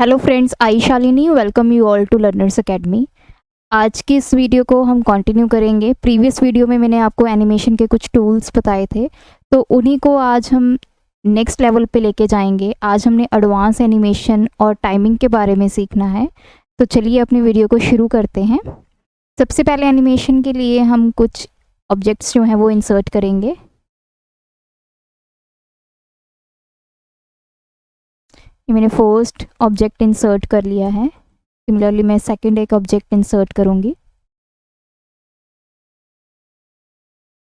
Hello friends, I Shalini welcome you all to Learners Academy. आज की इस वीडियो को हम कंटिन्यू करेंगे। प्रीवियस वीडियो में मैंने आपको एनिमेशन के कुछ टूल्स बताए थे, तो उन्हीं को आज हम नेक्स्ट लेवल पे लेके जाएंगे। आज हमने एडवांस एनिमेशन और टाइमिंग के बारे में सीखना है। तो चलिए अपनी वीडियो को शुरू करते हैं। सबसे पहले एनिमेशन के लिए हम कुछ ऑब्जेक्ट्स जो हैं वो इंसर्ट करेंगे। मैंने फर्स्ट ऑब्जेक्ट इंसर्ट कर लिया है। सिमिलरली मैं सेकंड एक ऑब्जेक्ट इंसर्ट करूंगी।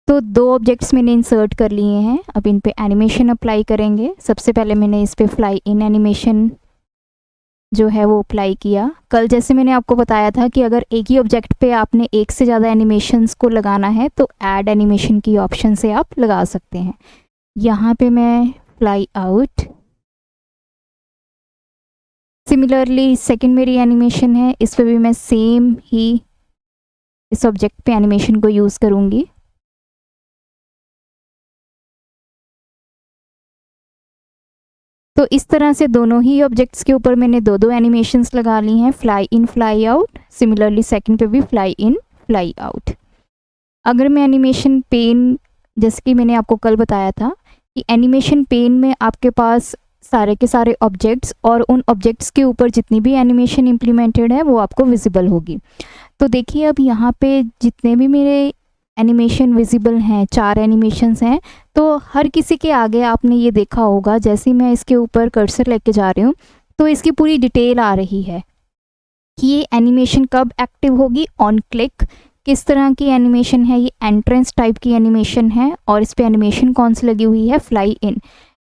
तो दो ऑब्जेक्ट्स मैंने इंसर्ट कर लिए हैं। अब इन पे एनिमेशन अप्लाई करेंगे। सबसे पहले मैंने इस पे फ्लाई इन एनिमेशन जो है वो अप्लाई किया। कल जैसे मैंने आपको बताया था कि अगर एक ही ऑब्जेक्ट पे आपने एक से ज़्यादा एनिमेशंस को लगाना है तो ऐड एनिमेशन की ऑप्शन से आप लगा सकते हैं। यहाँ पे मैं फ्लाई आउट। सिमिलरली सेकंड मेरी एनिमेशन है, इस पर भी मैं सेम ही इस ऑब्जेक्ट पे एनिमेशन को यूज़ करूँगी। तो इस तरह से दोनों ही ऑब्जेक्ट्स के ऊपर मैंने दो दो एनिमेशंस लगा ली हैं, fly in fly out. Similarly second पे भी फ्लाई इन फ्लाई आउट। अगर मैं एनिमेशन पेन, जैसे कि मैंने आपको कल बताया था कि एनिमेशन पेन में आपके पास सारे के सारे ऑब्जेक्ट्स और उन ऑब्जेक्ट्स के ऊपर जितनी भी एनिमेशन इम्प्लीमेंटेड है वो आपको विजिबल होगी। तो देखिए अब यहाँ पे जितने भी मेरे एनिमेशन विजिबल हैं, 4 एनिमेशंस हैं, तो हर किसी के आगे आपने ये देखा होगा, जैसे मैं इसके ऊपर कर्सर लेके जा रही हूँ तो इसकी पूरी डिटेल आ रही है कि ये एनिमेशन कब एक्टिव होगी। ऑन क्लिक किस तरह की एनिमेशन है, ये एंट्रेंस टाइप की एनिमेशन है और इस पर एनिमेशन कौन सी लगी हुई है, फ्लाई इन।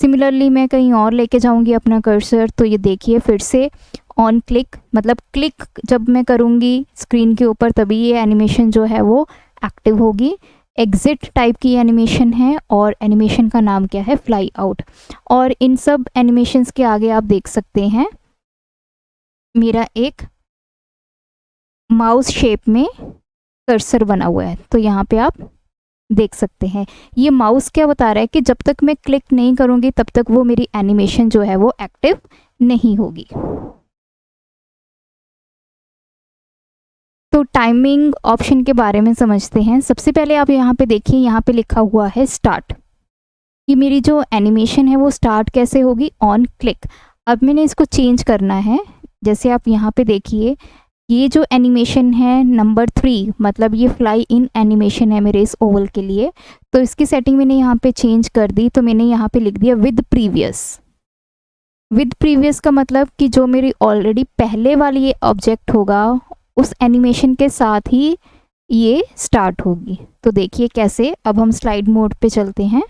सिमिलरली मैं कहीं और लेके जाऊंगी अपना कर्सर, तो ये देखिए फिर से ऑन क्लिक, मतलब क्लिक जब मैं करूंगी स्क्रीन के ऊपर तभी ये एनिमेशन जो है वो एक्टिव होगी। एग्जिट टाइप की एनिमेशन है और एनिमेशन का नाम क्या है, फ्लाई आउट। और इन सब एनिमेशंस के आगे आप देख सकते हैं मेरा एक माउस शेप में कर्सर बना हुआ है, तो यहाँ पे आप देख सकते हैं। ये माउस क्या बता रहा है कि जब तक मैं क्लिक नहीं करूंगी तब तक वो मेरी एनिमेशन जो है वो एक्टिव नहीं होगी। तो टाइमिंग ऑप्शन के बारे में समझते हैं। सबसे पहले आप यहाँ पे देखिए, यहाँ पे लिखा हुआ है स्टार्ट। ये मेरी जो एनिमेशन है वो स्टार्ट कैसे होगी, ऑन क्लिक। अब मैंने इसको चेंज करना है। जैसे आप यहाँ पे देखिए, ये जो एनिमेशन है नंबर 3, मतलब ये फ्लाई इन एनिमेशन है मेरे इस ओवल के लिए, तो इसकी सेटिंग मैंने यहाँ पे चेंज कर दी। तो मैंने यहाँ पे लिख दिया विद प्रीवियस। विद प्रीवियस का मतलब कि जो मेरी ऑलरेडी पहले वाली ये ऑब्जेक्ट होगा उस एनिमेशन के साथ ही ये स्टार्ट होगी। तो देखिए कैसे। अब हम स्लाइड मोड पे चलते हैं।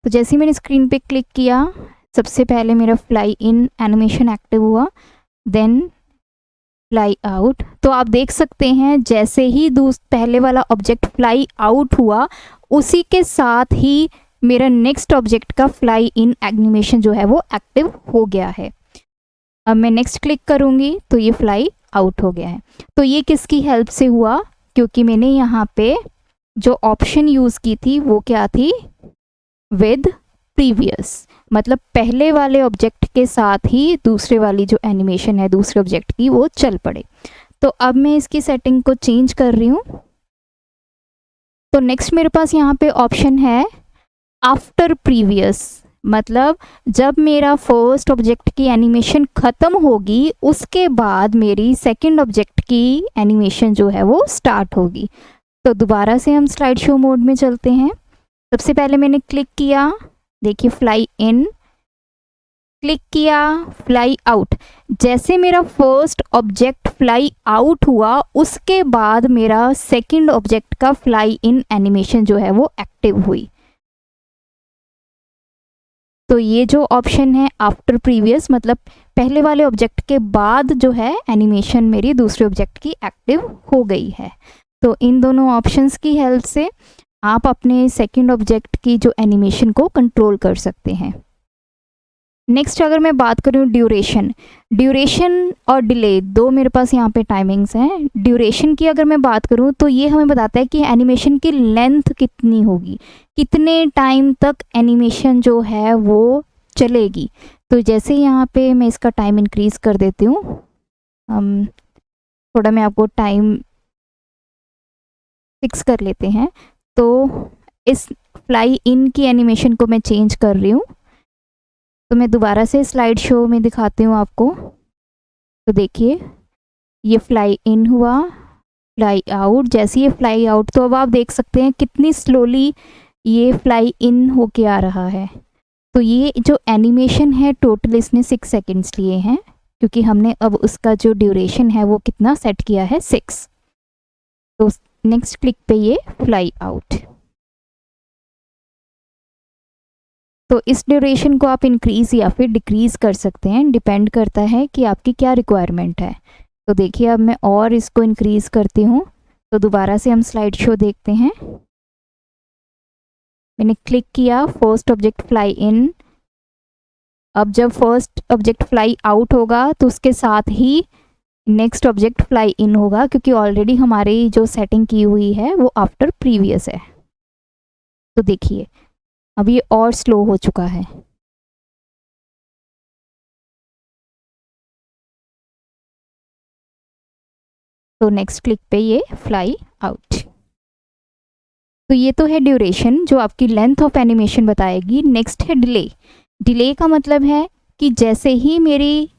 तो जैसे ही मैंने स्क्रीन पे क्लिक किया, सबसे पहले मेरा फ्लाई इन एनिमेशन एक्टिव हुआ, देन फ्लाई आउट। तो आप देख सकते हैं जैसे ही पहले वाला ऑब्जेक्ट फ्लाई आउट हुआ उसी के साथ ही मेरा नेक्स्ट ऑब्जेक्ट का फ्लाई इन एनिमेशन जो है वो एक्टिव हो गया है। अब मैं नेक्स्ट क्लिक करूंगी तो ये फ्लाई आउट हो गया है। तो ये किसकी हेल्प से हुआ, क्योंकि मैंने यहाँ पे जो ऑप्शन यूज़ की थी वो क्या थी, विद प्रीवियस, मतलब पहले वाले ऑब्जेक्ट के साथ ही दूसरे वाली जो एनिमेशन है दूसरे ऑब्जेक्ट की वो चल पड़े। तो अब मैं इसकी सेटिंग को चेंज कर रही हूँ। तो नेक्स्ट मेरे पास यहाँ पे ऑप्शन है आफ्टर प्रीवियस, मतलब जब मेरा फर्स्ट ऑब्जेक्ट की एनिमेशन ख़त्म होगी उसके बाद मेरी सेकंड ऑब्जेक्ट की एनिमेशन जो है वो स्टार्ट होगी। तो दोबारा से हम स्लाइड शो मोड में चलते हैं। सबसे पहले मैंने क्लिक किया, देखिए फ्लाई इन, क्लिक किया, फ्लाई आउट। जैसे मेरा फर्स्ट ऑब्जेक्ट फ्लाई आउट हुआ उसके बाद मेरा सेकंड ऑब्जेक्ट का फ्लाई इन एनिमेशन जो है वो एक्टिव हुई। तो ये जो ऑप्शन है आफ्टर प्रीवियस, मतलब पहले वाले ऑब्जेक्ट के बाद जो है एनिमेशन मेरी दूसरे ऑब्जेक्ट की एक्टिव हो गई है। तो इन दोनों ऑप्शंस की हेल्प से आप अपने सेकंड ऑब्जेक्ट की जो एनिमेशन को कंट्रोल कर सकते हैं। नेक्स्ट अगर मैं बात करूँ ड्यूरेशन और डिले, दो मेरे पास यहाँ पे टाइमिंग्स हैं। ड्यूरेशन की अगर मैं बात करूँ तो ये हमें बताता है कि एनिमेशन की लेंथ कितनी होगी, कितने टाइम तक एनिमेशन जो है वो चलेगी। तो जैसे यहाँ पे मैं इसका टाइम इंक्रीज़ कर देती हूँ, थोड़ा मैं आपको टाइम फिक्स कर लेते हैं। तो इस फ्लाई इन की एनिमेशन को मैं चेंज कर रही हूँ। तो मैं दोबारा से स्लाइड शो में दिखाती हूँ आपको। तो देखिए ये फ्लाई इन हुआ, फ्लाई आउट, जैसे ये फ्लाई आउट, तो अब आप देख सकते हैं कितनी स्लोली ये फ्लाई इन होके आ रहा है। तो ये जो एनिमेशन है टोटल इसने 6 सेकेंड्स लिए हैं, क्योंकि हमने अब उसका जो ड्यूरेशन है वो कितना सेट किया है, 6। तो नेक्स्ट क्लिक पे ये फ्लाई आउट। तो इस ड्यूरेशन को आप इंक्रीज़ या फिर डिक्रीज़ कर सकते हैं, डिपेंड करता है कि आपकी क्या रिक्वायरमेंट है। तो देखिए अब मैं और इसको इंक्रीज़ करती हूँ। तो दोबारा से हम स्लाइड शो देखते हैं। मैंने क्लिक किया, फर्स्ट ऑब्जेक्ट फ्लाई इन। अब जब फर्स्ट ऑब्जेक्ट फ्लाई आउट होगा तो उसके साथ ही नेक्स्ट ऑब्जेक्ट फ्लाई इन होगा, क्योंकि ऑलरेडी हमारी जो सेटिंग की हुई है वो आफ्टर प्रीवियस है। तो देखिए अब ये और स्लो हो चुका है। तो नेक्स्ट क्लिक पे ये फ्लाई आउट। तो ये तो है ड्यूरेशन जो आपकी लेंथ ऑफ एनिमेशन बताएगी। नेक्स्ट है डिले। डिले का मतलब है कि जैसे ही मेरी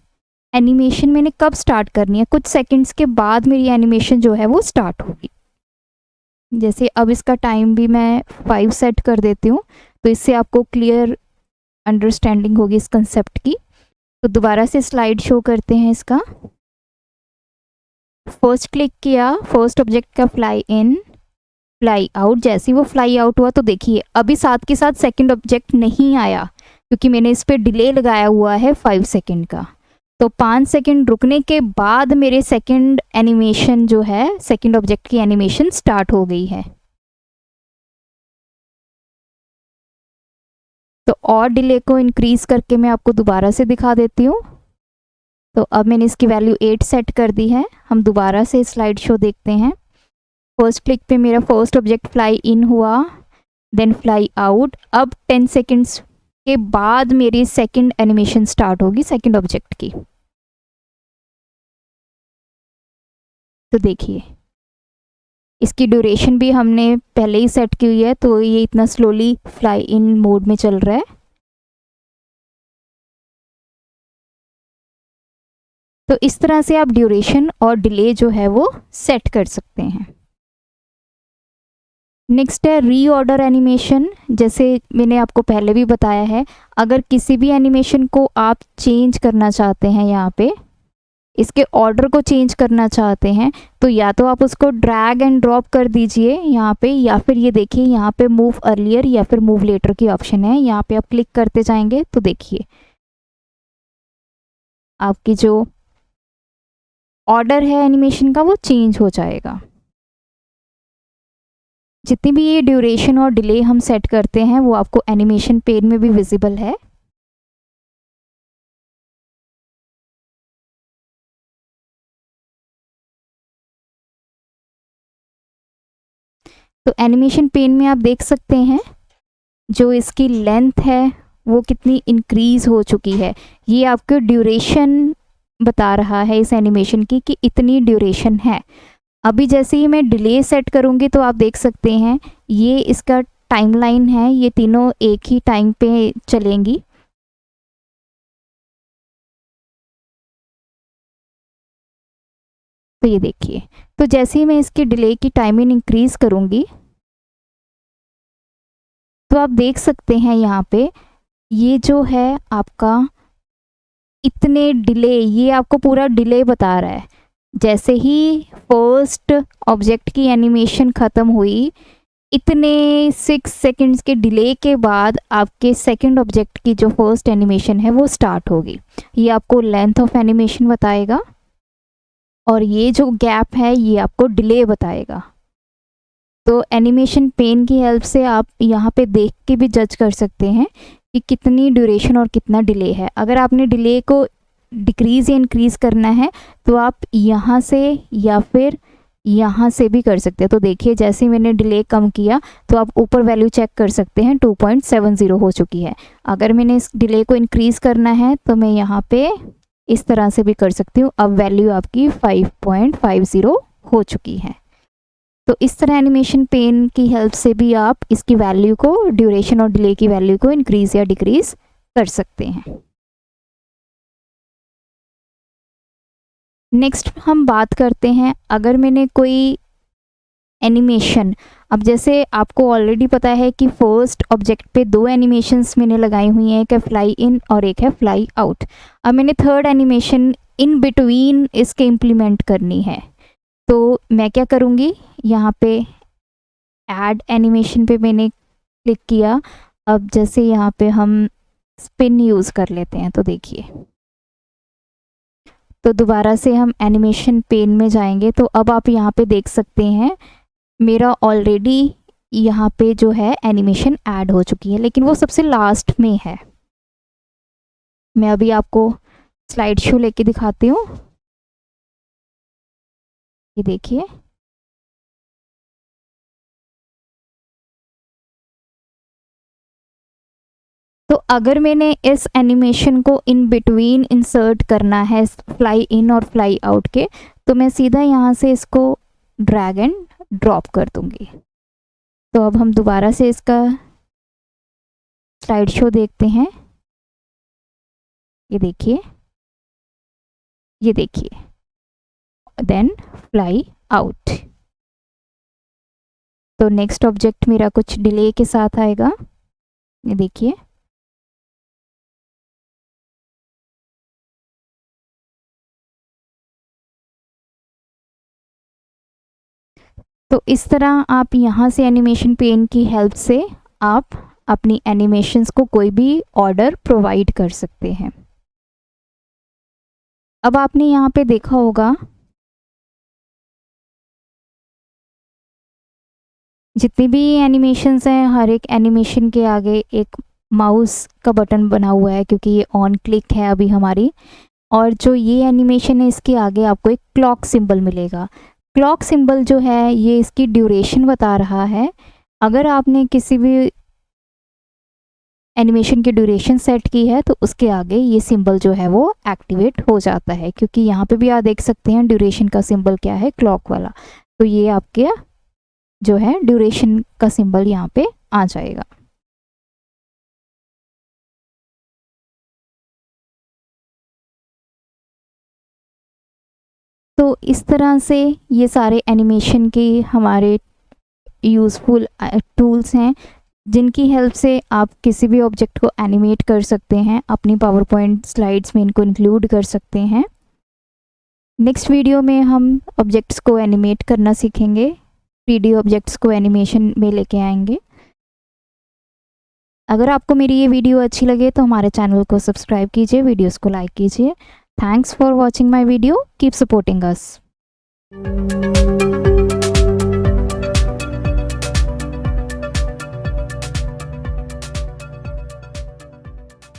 एनिमेशन मैंने कब स्टार्ट करनी है, कुछ सेकंड्स के बाद मेरी एनिमेशन जो है वो स्टार्ट होगी। जैसे अब इसका टाइम भी मैं 5 सेट कर देती हूँ, तो इससे आपको क्लियर अंडरस्टैंडिंग होगी इस कंसेप्ट की। तो दोबारा से स्लाइड शो करते हैं इसका। फर्स्ट क्लिक किया, फर्स्ट ऑब्जेक्ट का फ्लाई इन, फ्लाई आउट। जैसे ही वो फ्लाई आउट हुआ तो देखिए अभी साथ के साथ सेकंड ऑब्जेक्ट नहीं आया, क्योंकि मैंने इस पर डिले लगाया हुआ है 5 सेकंड का। तो 5 सेकंड रुकने के बाद मेरे सेकंड एनिमेशन जो है, सेकंड ऑब्जेक्ट की एनिमेशन स्टार्ट हो गई है। तो और डिले को इंक्रीज करके मैं आपको दोबारा से दिखा देती हूँ। तो अब मैंने इसकी वैल्यू 8 सेट कर दी है। हम दोबारा से स्लाइड शो देखते हैं। फर्स्ट क्लिक पे मेरा फर्स्ट ऑब्जेक्ट फ्लाई इन हुआ, देन फ्लाई आउट। अब 10 सेकंड्स के बाद मेरी सेकंड एनिमेशन स्टार्ट होगी सेकंड ऑब्जेक्ट की। तो देखिए इसकी ड्यूरेशन भी हमने पहले ही सेट की हुई है, तो ये इतना स्लोली फ्लाई इन मोड में चल रहा है। तो इस तरह से आप ड्यूरेशन और डिले जो है वो सेट कर सकते हैं। नेक्स्ट है रीऑर्डर एनिमेशन। जैसे मैंने आपको पहले भी बताया है, अगर किसी भी एनिमेशन को आप चेंज करना चाहते हैं, यहाँ पे इसके ऑर्डर को चेंज करना चाहते हैं, तो या तो आप उसको ड्रैग एंड ड्रॉप कर दीजिए यहाँ पे, या फिर ये देखिए यहाँ पे मूव अर्लियर या फिर मूव लेटर की ऑप्शन है। यहाँ पे आप क्लिक करते जाएंगे तो देखिए आपकी जो ऑर्डर है एनिमेशन का वो चेंज हो जाएगा। जितनी भी ये ड्यूरेशन और डिले हम सेट करते हैं वो आपको एनिमेशन पेन में भी विजिबल है। तो एनिमेशन पेन में आप देख सकते हैं जो इसकी लेंथ है वो कितनी इंक्रीज हो चुकी है। ये आपको ड्यूरेशन बता रहा है इस एनिमेशन की कि इतनी ड्यूरेशन है। अभी जैसे ही मैं डिले सेट करूँगी तो आप देख सकते हैं ये इसका टाइमलाइन है, ये तीनों एक ही टाइम पे चलेंगी। तो ये देखिए, तो जैसे ही मैं इसकी डिले की टाइमिंग इंक्रीज करूँगी तो आप देख सकते हैं यहाँ पे ये जो है आपका इतने डिले, ये आपको पूरा डिले बता रहा है। जैसे ही फर्स्ट ऑब्जेक्ट की एनिमेशन ख़त्म हुई, इतने 6 सेकंड्स के डिले के बाद आपके सेकंड ऑब्जेक्ट की जो फर्स्ट एनिमेशन है वो स्टार्ट होगी। ये आपको लेंथ ऑफ एनिमेशन बताएगा और ये जो गैप है ये आपको डिले बताएगा। तो एनिमेशन पेन की हेल्प से आप यहाँ पे देख के भी जज कर सकते हैं कि कितनी ड्यूरेशन और कितना डिले है। अगर आपने डिले को डिक्रीज़ या इंक्रीज़ करना है तो आप यहाँ से या फिर यहाँ से भी कर सकते हैं। तो देखिए जैसे मैंने डिले कम किया तो आप ऊपर वैल्यू चेक कर सकते हैं 2.70 हो चुकी है। अगर मैंने इस डिले को इंक्रीज़ करना है तो मैं यहाँ पे इस तरह से भी कर सकती हूँ। अब वैल्यू आपकी 5.50 हो चुकी है। तो इस तरह एनिमेशन पेन की हेल्प से भी आप इसकी वैल्यू को, ड्यूरेशन और डिले की वैल्यू को इंक्रीज़ या डिक्रीज़ कर सकते हैं। नेक्स्ट हम बात करते हैं, अगर मैंने कोई एनिमेशन, अब जैसे आपको ऑलरेडी पता है कि फर्स्ट ऑब्जेक्ट पे 2 एनिमेशंस मैंने लगाई हुई हैं, एक है फ्लाई इन और एक है फ्लाई आउट। अब मैंने थर्ड एनिमेशन इन बिटवीन इसके इम्प्लीमेंट करनी है, तो मैं क्या करूँगी, यहाँ पे ऐड एनिमेशन पे मैंने क्लिक किया। अब जैसे यहाँ पे हम स्पिन यूज़ कर लेते हैं, तो देखिए, तो दोबारा से हम एनिमेशन पेन में जाएंगे। तो अब आप यहाँ पे देख सकते हैं मेरा ऑलरेडी यहाँ पे जो है एनिमेशन ऐड हो चुकी है, लेकिन वो सबसे लास्ट में है। मैं अभी आपको स्लाइड शो लेके दिखाती हूँ। ये देखिए, तो अगर मैंने इस एनिमेशन को इन बिटवीन इंसर्ट करना है फ्लाई इन और फ्लाई आउट के, तो मैं सीधा यहाँ से इसको ड्रैग एंड ड्रॉप कर दूंगी। तो अब हम दोबारा से इसका स्लाइड शो देखते हैं। ये देखिए, ये देखिए, देन फ्लाई आउट। तो नेक्स्ट ऑब्जेक्ट मेरा कुछ डिले के साथ आएगा। ये देखिए, तो इस तरह आप यहाँ से एनिमेशन पेन की हेल्प से आप अपनी एनिमेशंस को कोई भी ऑर्डर प्रोवाइड कर सकते हैं। अब आपने यहाँ पे देखा होगा जितनी भी एनिमेशंस हैं, हर एक एनिमेशन के आगे एक माउस का बटन बना हुआ है, क्योंकि ये ऑन क्लिक है अभी हमारी। और जो ये एनिमेशन है इसके आगे आपको एक क्लॉक सिंबल मिलेगा। क्लॉक सिंबल जो है ये इसकी ड्यूरेशन बता रहा है। अगर आपने किसी भी एनिमेशन की ड्यूरेशन सेट की है तो उसके आगे ये सिंबल जो है वो एक्टिवेट हो जाता है, क्योंकि यहाँ पे भी आप देख सकते हैं ड्यूरेशन का सिंबल क्या है, क्लॉक वाला। तो ये आपके जो है ड्यूरेशन का सिंबल यहाँ पे आ जाएगा। तो इस तरह से ये सारे एनिमेशन के हमारे यूज़फुल टूल्स हैं, जिनकी हेल्प से आप किसी भी ऑब्जेक्ट को एनिमेट कर सकते हैं, अपनी पावर पॉइंट स्लाइड्स में इनको इंक्लूड कर सकते हैं। नेक्स्ट वीडियो में हम ऑब्जेक्ट्स को एनिमेट करना सीखेंगे, 3D ऑब्जेक्ट्स को एनिमेशन में लेके आएंगे। अगर आपको मेरी ये वीडियो अच्छी लगे तो हमारे चैनल को सब्सक्राइब कीजिए, वीडियोस को लाइक कीजिए। Thanks for watching my video, keep supporting us.